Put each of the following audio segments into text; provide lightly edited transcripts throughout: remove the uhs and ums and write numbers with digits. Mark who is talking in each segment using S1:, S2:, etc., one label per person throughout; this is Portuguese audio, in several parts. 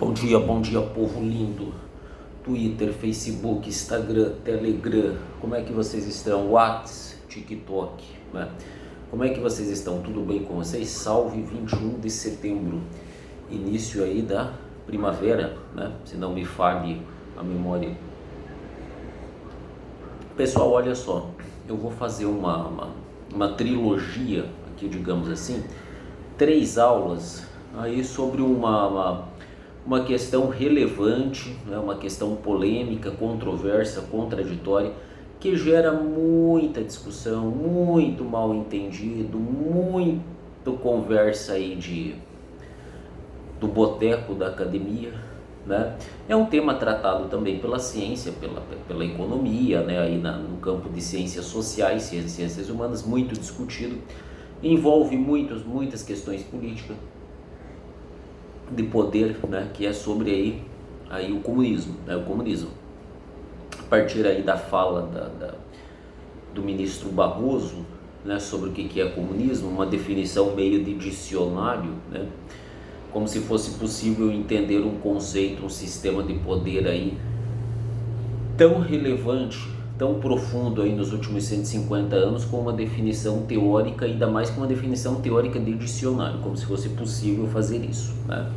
S1: Bom dia, povo lindo. Twitter, Facebook, Instagram, Telegram, como é que vocês estão? WhatsApp, TikTok, né? Como é que vocês estão? Tudo bem com vocês? Salve 21 de setembro, início aí da primavera, né? Se não me falhe a memória. Pessoal, olha só, eu vou fazer uma trilogia aqui, digamos assim, 3 aulas aí sobre uma questão relevante, né, uma questão polêmica, controversa, contraditória, que gera muita discussão, muito mal entendido, muito conversa aí do boteco da academia, né? É um tema tratado também pela ciência, pela economia, né, aí no campo de ciências sociais, ciências humanas, muito discutido, envolve muitas questões políticas, de poder, né, que é sobre aí o comunismo, né, o comunismo. A partir aí da fala do ministro Barroso, né, sobre o que é comunismo, uma definição meio de dicionário, né, como se fosse possível entender um conceito, um sistema de poder aí tão relevante, tão profundo aí nos últimos 150 anos, com uma definição teórica, ainda mais com uma definição teórica de dicionário, como se fosse possível fazer isso, né?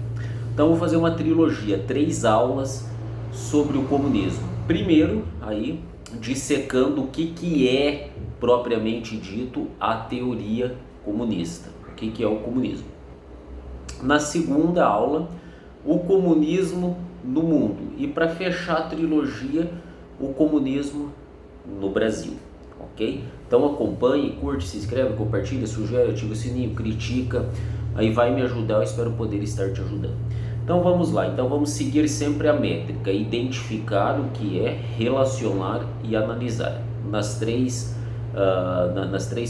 S1: Então vou fazer uma trilogia, 3 aulas sobre o comunismo. Primeiro, aí, dissecando o que é propriamente dito a teoria comunista, o que é o comunismo. Na segunda aula, o comunismo no mundo. E para fechar a trilogia, o comunismo no Brasil, ok? Então acompanhe, curte, se inscreve, compartilha, sugere, ativa o sininho, critica, aí vai me ajudar, eu espero poder estar te ajudando. Então vamos lá, então vamos seguir sempre a métrica, identificar o que é, relacionar e analisar, nas três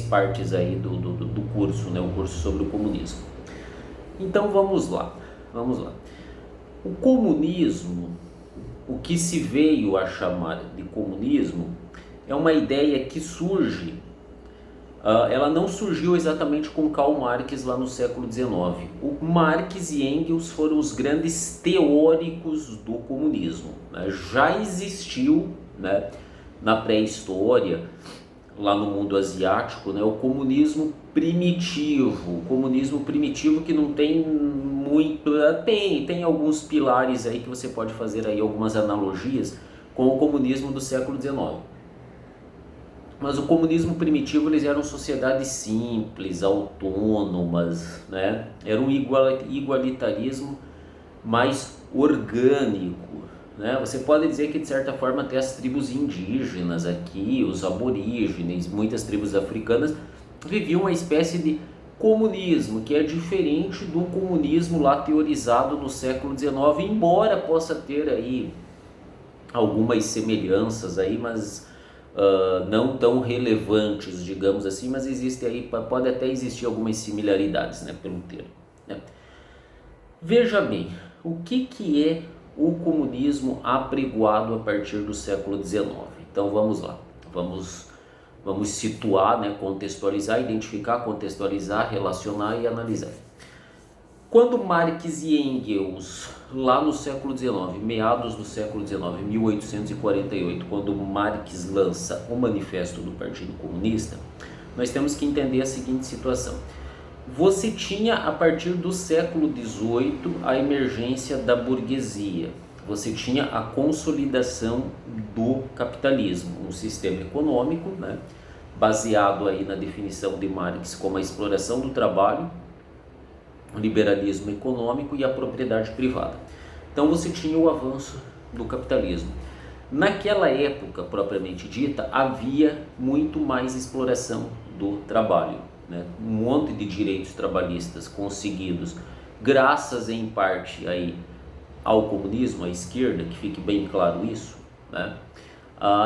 S1: partes aí do curso, né, o curso sobre o comunismo. Então vamos lá. O comunismo, o que se veio a chamar de comunismo, é uma ideia que surge, ela não surgiu exatamente com Karl Marx lá no século XIX. O Marx e Engels foram os grandes teóricos do comunismo, né? Já existiu, né, na pré-história, lá no mundo asiático, né, o comunismo primitivo que não tem muito, tem alguns pilares aí que você pode fazer aí algumas analogias com o comunismo do século XIX. Mas o comunismo primitivo, eles eram sociedades simples, autônomas, né? Era um igualitarismo mais orgânico, né? Você pode dizer que de certa forma até as tribos indígenas aqui, os aborígenes, muitas tribos africanas viviam uma espécie de comunismo que é diferente do comunismo lá teorizado no século XIX, embora possa ter aí algumas semelhanças aí, mas não tão relevantes, digamos assim, mas existe aí, pode até existir algumas similaridades, né, pelo termo, né? Veja bem, o que é o comunismo apregoado a partir do século XIX? Então vamos lá, vamos situar, né, contextualizar, identificar, contextualizar, relacionar e analisar. Quando Marx e Engels, lá no século XIX, meados do século XIX, 1848, quando Marx lança o Manifesto do Partido Comunista, nós temos que entender a seguinte situação. Você tinha, a partir do século XVIII, a emergência da burguesia. Você tinha a consolidação do capitalismo, um sistema econômico, né, baseado aí na definição de Marx como a exploração do trabalho, o liberalismo econômico e a propriedade privada. Então você tinha o avanço do capitalismo. Naquela época, propriamente dita, havia muito mais exploração do trabalho, né? Um monte de direitos trabalhistas conseguidos graças em parte aí ao comunismo, à esquerda, que fique bem claro isso, né?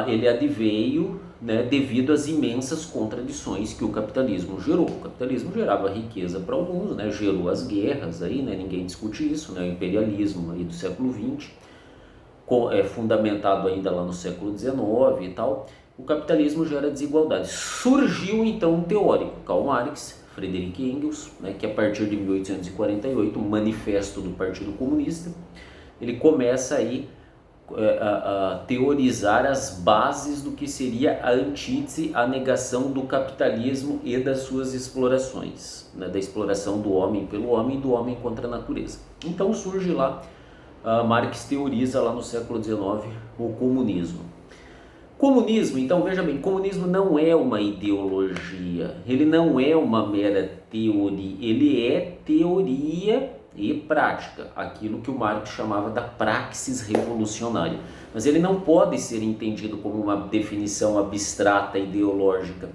S1: Ele adveio, né, devido às imensas contradições que o capitalismo gerou. O capitalismo gerava riqueza para alguns, né, gerou as guerras, aí, né, ninguém discute isso, né, o imperialismo aí do século XX, fundamentado ainda lá no século XIX e tal. O capitalismo gera desigualdade. Surgiu então um teórico, Karl Marx, Friedrich Engels, né, que a partir de 1848, o Manifesto do Partido Comunista, ele começa aí a teorizar as bases do que seria a antítese, a negação do capitalismo e das suas explorações, né, da exploração do homem pelo homem e do homem contra a natureza. Então surge lá, Marx teoriza lá no século XIX o comunismo. Comunismo, então veja bem, comunismo não é uma ideologia, ele não é uma mera teoria, ele é teoria e prática, aquilo que o Marx chamava da praxis revolucionária. Mas ele não pode ser entendido como uma definição abstrata ideológica.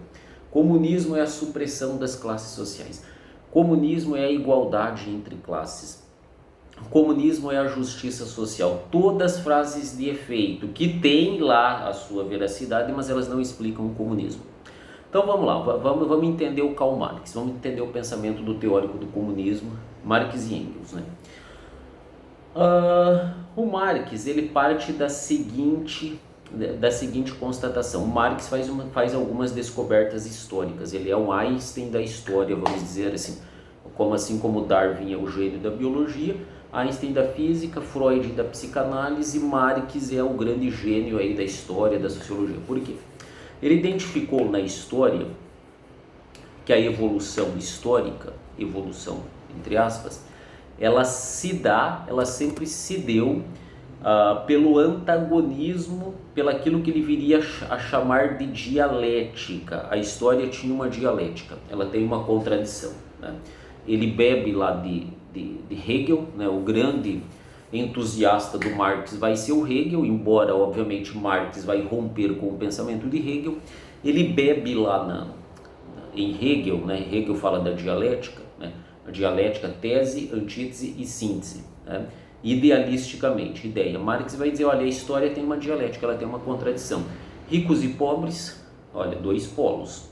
S1: Comunismo é a supressão das classes sociais. Comunismo é a igualdade entre classes. Comunismo é a justiça social. Todas frases de efeito que têm lá a sua veracidade, mas elas não explicam o comunismo. Então vamos lá, vamos entender o Karl Marx, vamos entender o pensamento do teórico do comunismo, Marx e Engels, né? O Marx, ele parte da seguinte constatação. O Marx faz algumas descobertas históricas, ele é um Einstein da história, vamos dizer assim como Darwin é o gênio da biologia, Einstein da física, Freud da psicanálise, Marx é o grande gênio aí da história, da sociologia. Por quê? Ele identificou na história que a evolução histórica, evolução entre aspas, ela sempre se deu pelo antagonismo, pelaquilo que ele viria a chamar de dialética. A história tinha uma dialética, ela tem uma contradição, né? Ele bebe lá de Hegel, né? O grande entusiasta do Marx vai ser o Hegel, embora obviamente Marx vai romper com o pensamento de Hegel. Ele bebe lá em Hegel, né? Hegel fala da dialética, né? A dialética, tese, antítese e síntese, né? Idealisticamente, ideia. Marx vai dizer, olha, a história tem uma dialética, ela tem uma contradição. Ricos e pobres, olha, dois polos.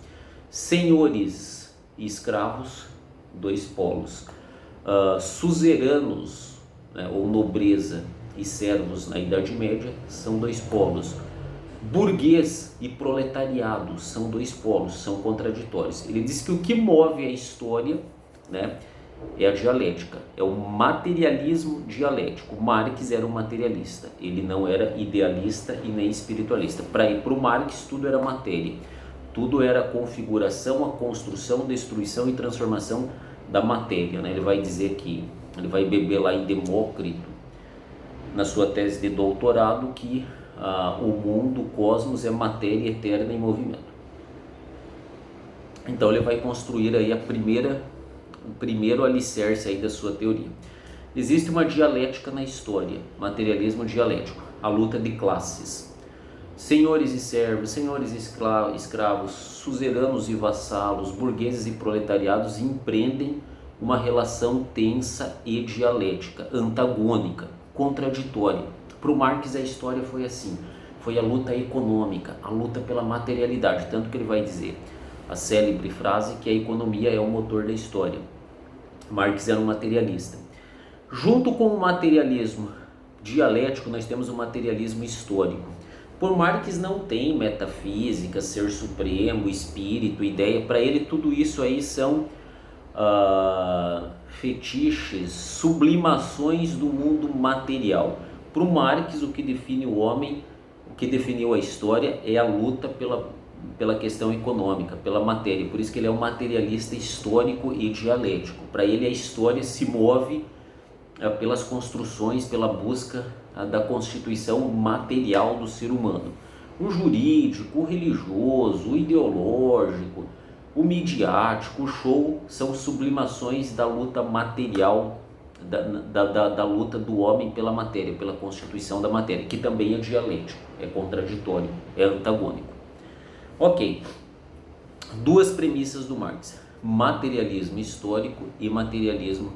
S1: Senhores e escravos, dois polos. Suzeranos, né, ou nobreza e servos na Idade Média, são dois polos. Burguês e proletariado são dois polos, são contraditórios. Ele diz que o que move a história, né, é a dialética, é o materialismo dialético. Marx era um materialista, ele não era idealista e nem espiritualista. Para o Marx tudo era matéria, tudo era a configuração, a construção, destruição e transformação da matéria, né? Ele vai dizer que, ele vai beber lá em Demócrito, na sua tese de doutorado, que o mundo, o cosmos é matéria eterna em movimento. Então ele vai construir aí o primeiro alicerce aí da sua teoria. Existe uma dialética na história, materialismo dialético, a luta de classes. Senhores e servos, senhores e escravos, suzeranos e vassalos, burgueses e proletariados empreendem uma relação tensa e dialética, antagônica, contraditória. Para o Marx a história foi assim, foi a luta econômica, a luta pela materialidade, tanto que ele vai dizer a célebre frase que a economia é o motor da história. Marx era um materialista. Junto com o materialismo dialético, nós temos o materialismo histórico. Por Marx não tem metafísica, ser supremo, espírito, ideia. Para ele tudo isso aí são fetiches, sublimações do mundo material. Para o Marx o que define o homem, o que definiu a história é a luta pela questão econômica, pela matéria. Por isso que ele é um materialista histórico e dialético. Para ele a história se move pelas construções, pela busca da constituição material do ser humano. O jurídico, o religioso, o ideológico, o midiático, o show são sublimações da luta material, da luta do homem pela matéria, pela constituição da matéria, que também é dialético, é contraditório, é antagônico. Ok, duas premissas do Marx, materialismo histórico e materialismo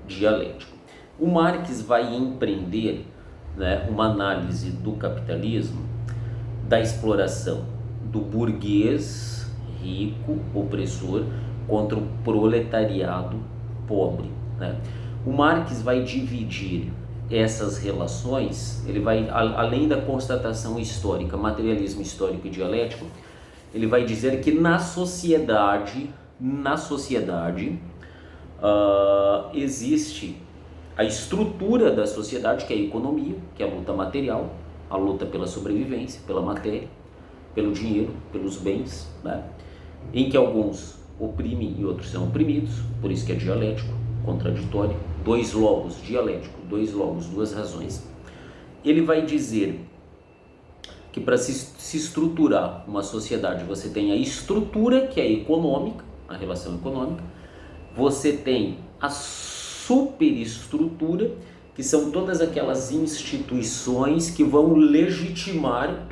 S1: dialético. O Marx vai empreender, né, uma análise do capitalismo, da exploração do burguês rico, opressor, contra o proletariado pobre, né? O Marx vai dividir essas relações, ele vai, além da constatação histórica, materialismo histórico e dialético, ele vai dizer que na sociedade existe a estrutura da sociedade, que é a economia, que é a luta material, a luta pela sobrevivência, pela matéria, pelo dinheiro, pelos bens, né? Em que alguns oprimem e outros são oprimidos, por isso que é dialético, contraditório, dois logos, dialético, dois logos, duas razões. Ele vai dizer que para se estruturar uma sociedade, você tem a estrutura, que é econômica, a relação econômica, você tem a superestrutura, que são todas aquelas instituições que vão legitimar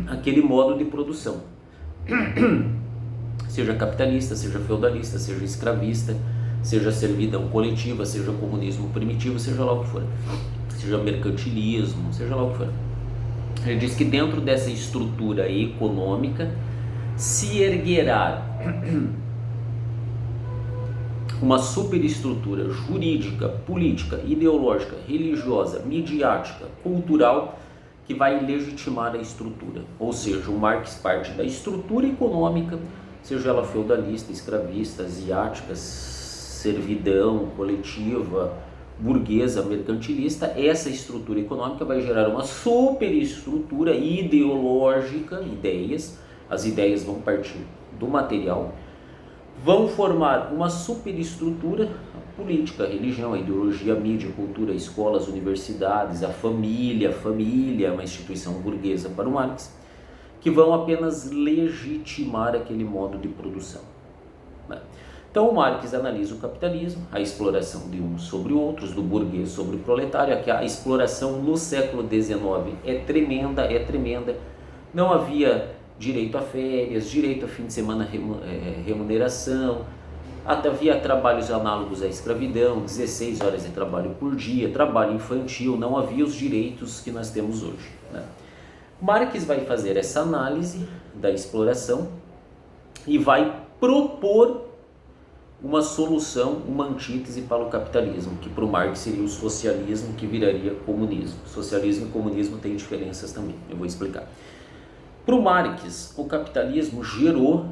S1: aquele modo de produção, seja capitalista, seja feudalista, seja escravista, seja servidão coletiva, seja comunismo primitivo, seja lá o que for, seja mercantilismo, seja lá o que for. Ele diz que dentro dessa estrutura econômica se erguerá uma superestrutura jurídica, política, ideológica, religiosa, midiática, cultural, que vai legitimar a estrutura. Ou seja, o Marx parte da estrutura econômica, seja ela feudalista, escravista, asiática, servidão coletiva, burguesa, mercantilista. Essa estrutura econômica vai gerar uma superestrutura ideológica, ideias. As ideias vão partir do material, vão formar uma superestrutura política, a religião, a ideologia, a mídia, a cultura, escolas, universidades, a família, uma instituição burguesa para o Marx, que vão apenas legitimar aquele modo de produção, né? Então o Marx analisa o capitalismo, a exploração de uns sobre outros, do burguês sobre o proletário, que a exploração no século XIX é tremenda, não havia direito a férias, direito a fim de semana, remuneração, até havia trabalhos análogos à escravidão, 16 horas de trabalho por dia, trabalho infantil, não havia os direitos que nós temos hoje, né? Marx vai fazer essa análise da exploração e vai propor uma solução, uma antítese para o capitalismo, que para o Marx seria o socialismo, que viraria comunismo. Socialismo e comunismo têm diferenças também, eu vou explicar. Para o Marx, o capitalismo gerou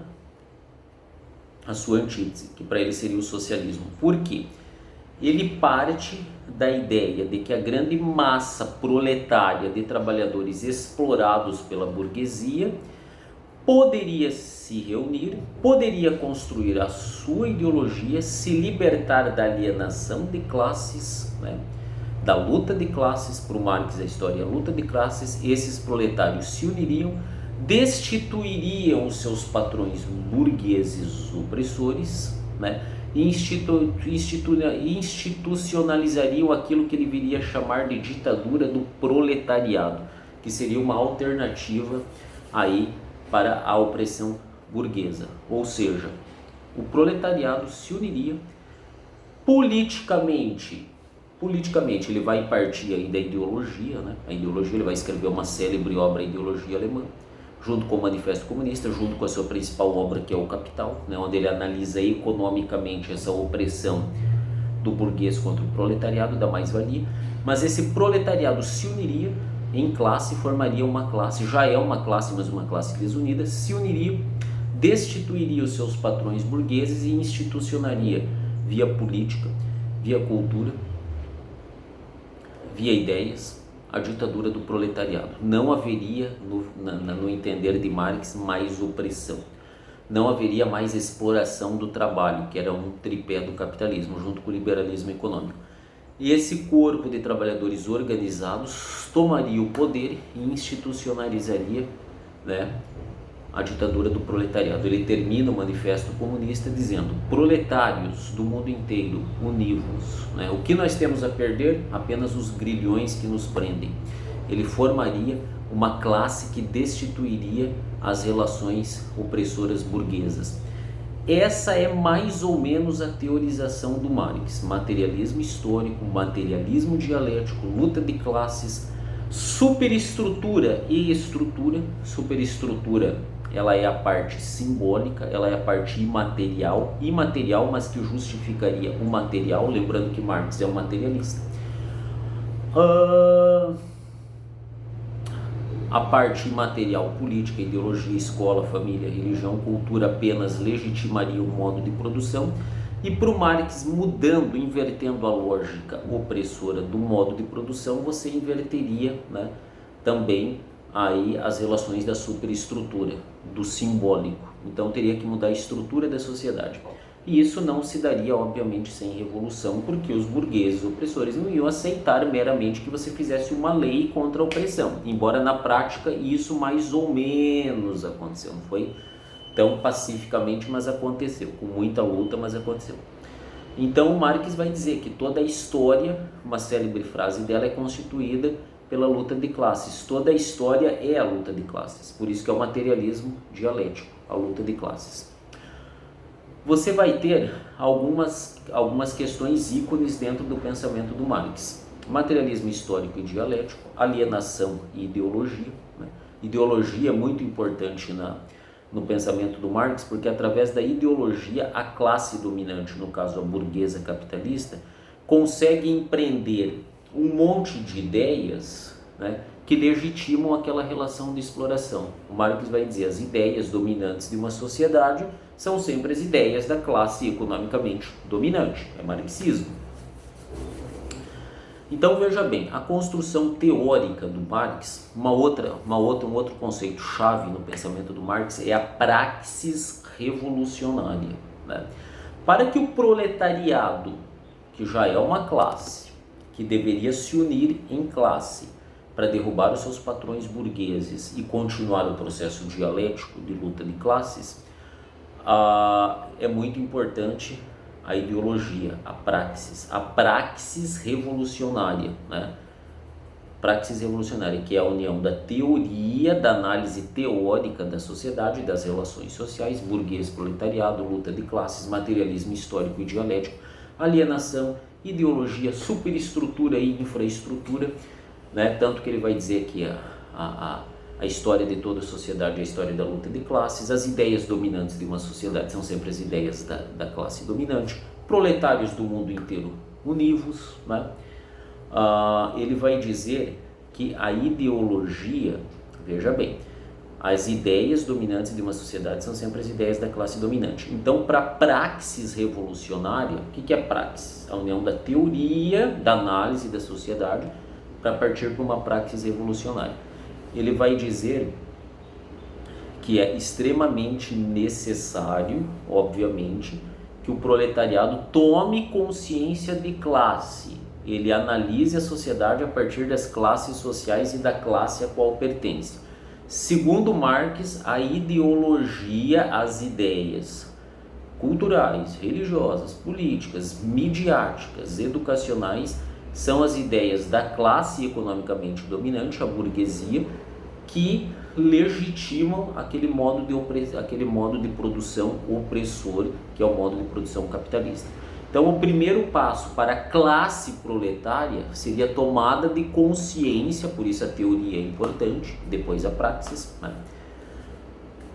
S1: a sua antítese, que para ele seria o socialismo. Por quê? Ele parte da ideia de que a grande massa proletária de trabalhadores explorados pela burguesia poderia se reunir, poderia construir a sua ideologia, se libertar da alienação de classes, né? Da luta de classes. Para o Marx a história é a luta de classes. Esses proletários se uniriam, destituiriam os seus patrões burgueses opressores, né? E institucionalizariam aquilo que ele viria a chamar de ditadura do proletariado, que seria uma alternativa aí para a opressão burguesa. Ou seja, o proletariado se uniria politicamente. Ele vai partir aí da ideologia, né? A ideologia, ele vai escrever uma célebre obra, a Ideologia Alemã, junto com o Manifesto Comunista, junto com a sua principal obra, que é o Capital, né? Onde ele analisa economicamente essa opressão do burguês contra o proletariado, da mais-valia. Mas esse proletariado se uniria em classe, formaria uma classe, já é uma classe, mas uma classe desunida, se uniria, destituiria os seus patrões burgueses e institucionaria, via política, via cultura, via ideias, a ditadura do proletariado. Não haveria, no entender de Marx, mais opressão. Não haveria mais exploração do trabalho, que era um tripé do capitalismo, junto com o liberalismo econômico. E esse corpo de trabalhadores organizados tomaria o poder e institucionalizaria, né, a ditadura do proletariado. Ele termina o Manifesto Comunista dizendo: proletários do mundo inteiro, univos, né? O que nós temos a perder? Apenas os grilhões que nos prendem. Ele formaria uma classe que destituiria as relações opressoras burguesas. Essa é mais ou menos a teorização do Marx: materialismo histórico, materialismo dialético, luta de classes, superestrutura e estrutura. Superestrutura, ela é a parte simbólica, ela é a parte imaterial, mas que justificaria o material, lembrando que Marx é um materialista. A parte imaterial, política, ideologia, escola, família, religião, cultura, apenas legitimaria o modo de produção, E para o Marx, mudando, invertendo a lógica opressora do modo de produção, você inverteria, né, também aí as relações da superestrutura, do simbólico. Então teria que mudar a estrutura da sociedade. E isso não se daria, obviamente, sem revolução, porque os burgueses opressores não iam aceitar meramente que você fizesse uma lei contra a opressão. Embora na prática isso mais ou menos aconteceu, não foi tão pacificamente, mas aconteceu, com muita luta, mas aconteceu. Então Marx vai dizer que toda a história, uma célebre frase dela, é constituída pela luta de classes. Toda a história é a luta de classes, por isso que é o materialismo dialético, a luta de classes. Você vai ter algumas questões ícones dentro do pensamento do Marx. Materialismo histórico e dialético, alienação e ideologia. Né? Ideologia é muito importante no pensamento do Marx, porque através da ideologia a classe dominante, no caso a burguesa capitalista, consegue empreender um monte de ideias, né, que legitimam aquela relação de exploração. O Marx vai dizer, as ideias dominantes de uma sociedade são sempre as ideias da classe economicamente dominante, é marxismo. Então veja bem, a construção teórica do Marx, um outro conceito chave no pensamento do Marx é a praxis revolucionária. Né? Para que o proletariado, que já é uma classe, que deveria se unir em classe para derrubar os seus patrões burgueses e continuar o processo dialético de luta de classes, é muito importante a ideologia, a praxis revolucionária, né? Praxis revolucionária, que é a união da teoria, da análise teórica da sociedade, das relações sociais, burguês, proletariado, luta de classes, materialismo histórico e dialético, alienação, ideologia, superestrutura e infraestrutura, né? Tanto que ele vai dizer que a história de toda a sociedade é a história da luta de classes, as ideias dominantes de uma sociedade são sempre as ideias da classe dominante, proletários do mundo inteiro univos, né? Ele vai dizer que a ideologia, veja bem, as ideias dominantes de uma sociedade são sempre as ideias da classe dominante. Então, para a praxis revolucionária, o que é praxis? A união da teoria, da análise da sociedade, para partir para uma praxis revolucionária. Ele vai dizer que é extremamente necessário, obviamente, que o proletariado tome consciência de classe. Ele analise a sociedade a partir das classes sociais e da classe a qual pertence. Segundo Marx, a ideologia, as ideias culturais, religiosas, políticas, midiáticas, educacionais, são as ideias da classe economicamente dominante, a burguesia, que legitimam aquele modo de produção opressor, que é o modo de produção capitalista. Então, o primeiro passo para a classe proletária seria a tomada de consciência, por isso a teoria é importante, depois a praxis, né?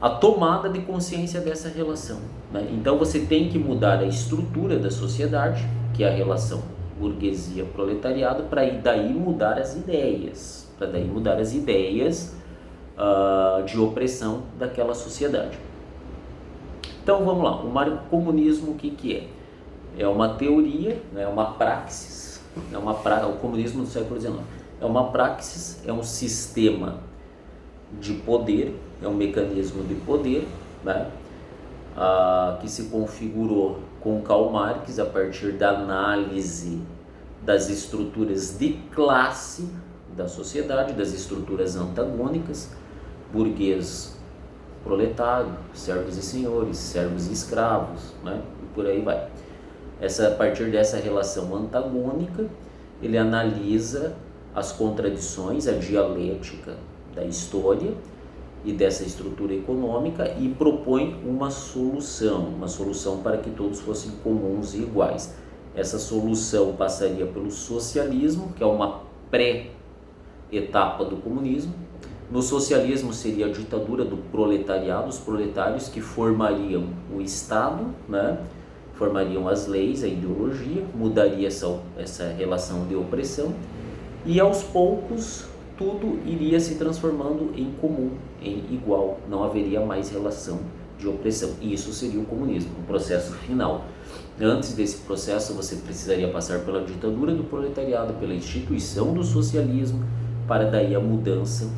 S1: A tomada de consciência dessa relação, né? Então, você tem que mudar a estrutura da sociedade, que é a relação burguesia-proletariado, para daí mudar as ideias, de opressão daquela sociedade. Então vamos lá, o comunismo o que é? É uma teoria, é uma praxis, o comunismo do século XIX é uma praxis, é um sistema de poder, é um mecanismo de poder, né? Que se configurou com Karl Marx a partir da análise das estruturas de classe da sociedade, das estruturas antagônicas, burguês, proletário, servos e senhores, servos e escravos, né? E por aí vai. A partir dessa relação antagônica, ele analisa as contradições, a dialética da história e dessa estrutura econômica e propõe uma solução para que todos fossem comuns e iguais. Essa solução passaria pelo socialismo, que é uma pré-etapa do comunismo. No socialismo seria a ditadura do proletariado, os proletários que formariam o Estado, né? Formariam as leis, a ideologia, mudaria essa relação de opressão e aos poucos tudo iria se transformando em comum, em igual, não haveria mais relação de opressão. E isso seria o comunismo, o processo final. Antes desse processo, você precisaria passar pela ditadura do proletariado, pela instituição do socialismo, para daí a mudança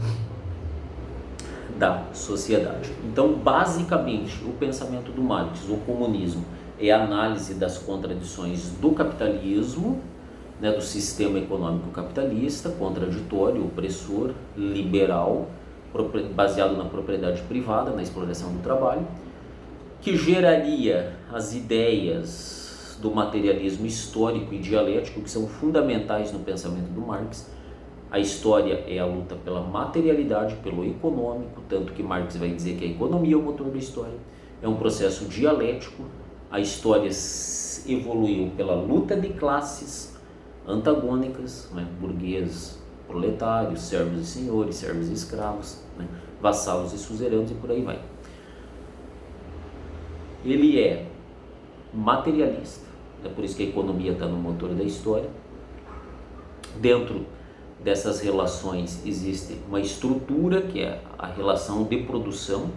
S1: da sociedade. Então, basicamente, o pensamento do Marx, o comunismo, é a análise das contradições do capitalismo, né, do sistema econômico capitalista, contraditório, opressor, liberal, baseado na propriedade privada, na exploração do trabalho, que geraria as ideias do materialismo histórico e dialético, que são fundamentais no pensamento do Marx. A história é a luta pela materialidade, pelo econômico, tanto que Marx vai dizer que a economia é o motor da história. É um processo dialético. A história evoluiu pela luta de classes antagônicas, né? Burguês, proletários, servos e senhores, servos e escravos, né? Vassalos e suzeranos e por aí vai. Ele é materialista, é por isso que a economia está no motor da história. Dentro dessas relações existe uma estrutura que é a relação de produção,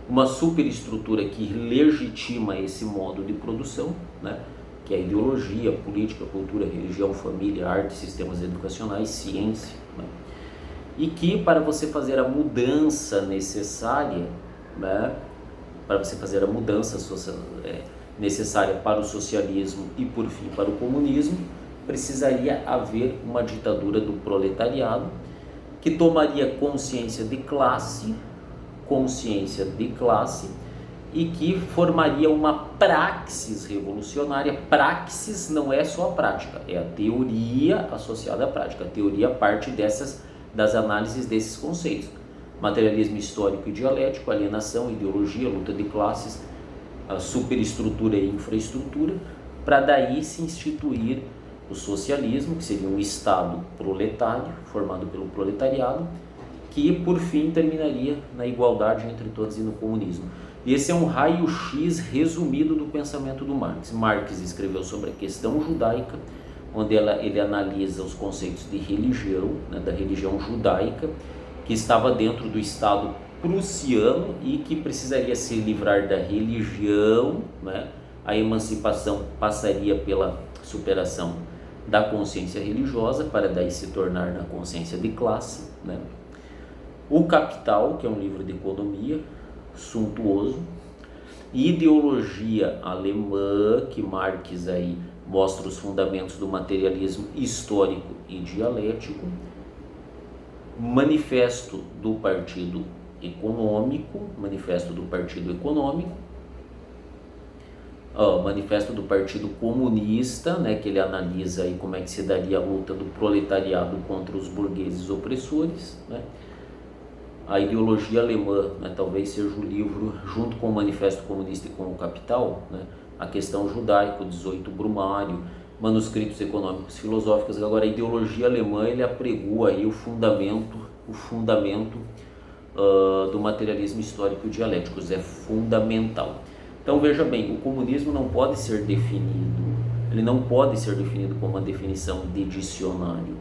S1: uma superestrutura que legitima esse modo de produção, né? Que é a ideologia, política, cultura, religião, família, arte, sistemas educacionais, ciência, né? E que para você fazer a mudança necessária, né? Para você fazer a mudança necessária para o socialismo e por fim para o comunismo, precisaria haver uma ditadura do proletariado que tomaria consciência de classe e que formaria uma praxis revolucionária. Praxis não é só a prática, é a teoria associada à prática. A teoria parte das análises desses conceitos: materialismo histórico e dialético, alienação, ideologia, luta de classes, a superestrutura e infraestrutura, para daí se instituir o socialismo, que seria um Estado proletário, formado pelo proletariado, que por fim terminaria na igualdade entre todos e no comunismo. E esse é um raio-x resumido do pensamento do Marx. Marx escreveu sobre a questão judaica, onde ele analisa os conceitos de religião, né, da religião judaica, que estava dentro do Estado prussiano e que precisaria se livrar da religião, né? A emancipação passaria pela superação da consciência religiosa, para daí se tornar na consciência de classe, né? O Capital, que é um livro de economia suntuoso, Ideologia Alemã, que Marx aí mostra os fundamentos do materialismo histórico e dialético, Manifesto do Partido Econômico, Manifesto do Partido Comunista, né, que ele analisa aí como é que se daria a luta do proletariado contra os burgueses opressores, né? A Ideologia Alemã, né, talvez seja o livro, junto com o Manifesto Comunista e com o Capital, né, a questão judaica, 18 Brumário, manuscritos econômicos filosóficos. Agora, a Ideologia Alemã, ele apregou aí o fundamento do materialismo histórico e dialético, é fundamental. Então veja bem, o comunismo não pode ser definido, ele não pode ser definido com uma definição de dicionário.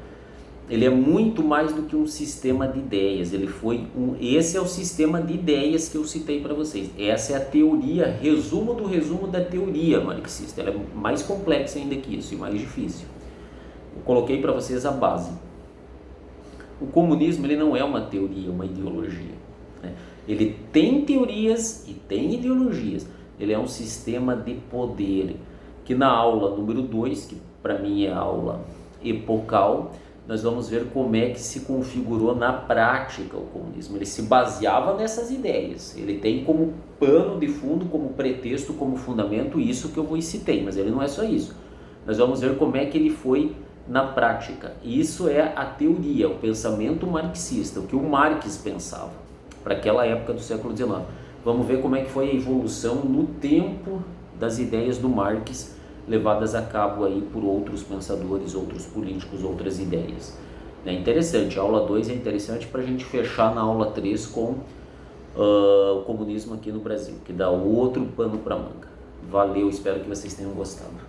S1: Ele é muito mais do que um sistema de ideias. Esse é o sistema de ideias que eu citei para vocês. Essa é a teoria, resumo do resumo da teoria marxista. Ela é mais complexa ainda que isso e mais difícil. Eu coloquei para vocês a base. O comunismo, ele não é uma teoria, uma ideologia, né? Ele tem teorias e tem ideologias. Ele é um sistema de poder que na aula número 2, que para mim é a aula epocal, nós vamos ver como é que se configurou na prática o comunismo. Ele se baseava nessas ideias, ele tem como pano de fundo, como pretexto, como fundamento isso que eu vou citei, mas ele não é só isso. Nós vamos ver como é que ele foi na prática. Isso é a teoria, o pensamento marxista, o que o Marx pensava para aquela época do século XIX. Vamos ver como é que foi a evolução no tempo das ideias do Marx, levadas a cabo aí por outros pensadores, outros políticos, outras ideias. É interessante, a aula 2 é interessante para a gente fechar na aula 3 com o comunismo aqui no Brasil, que dá outro pano para manga. Valeu, espero que vocês tenham gostado.